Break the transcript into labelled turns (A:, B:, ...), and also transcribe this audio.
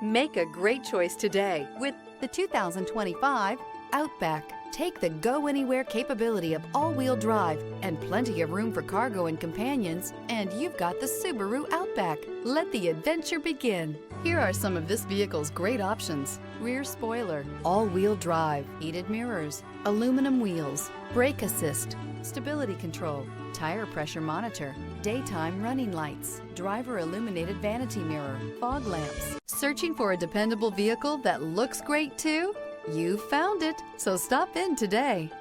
A: Make a great choice today with
B: The 2025 Outback. Take the go-anywhere capability of all-wheel drive and plenty of room for cargo and companions, and you've got the Subaru Outback. Let the adventure begin. Here are some of this vehicle's great options: rear spoiler, all-wheel drive, heated mirrors, aluminum wheels, brake assist, stability control, tire pressure monitor, daytime running lights, driver illuminated vanity mirror, fog lamps. Searching for a dependable vehicle that looks great too? You found it, so stop in today.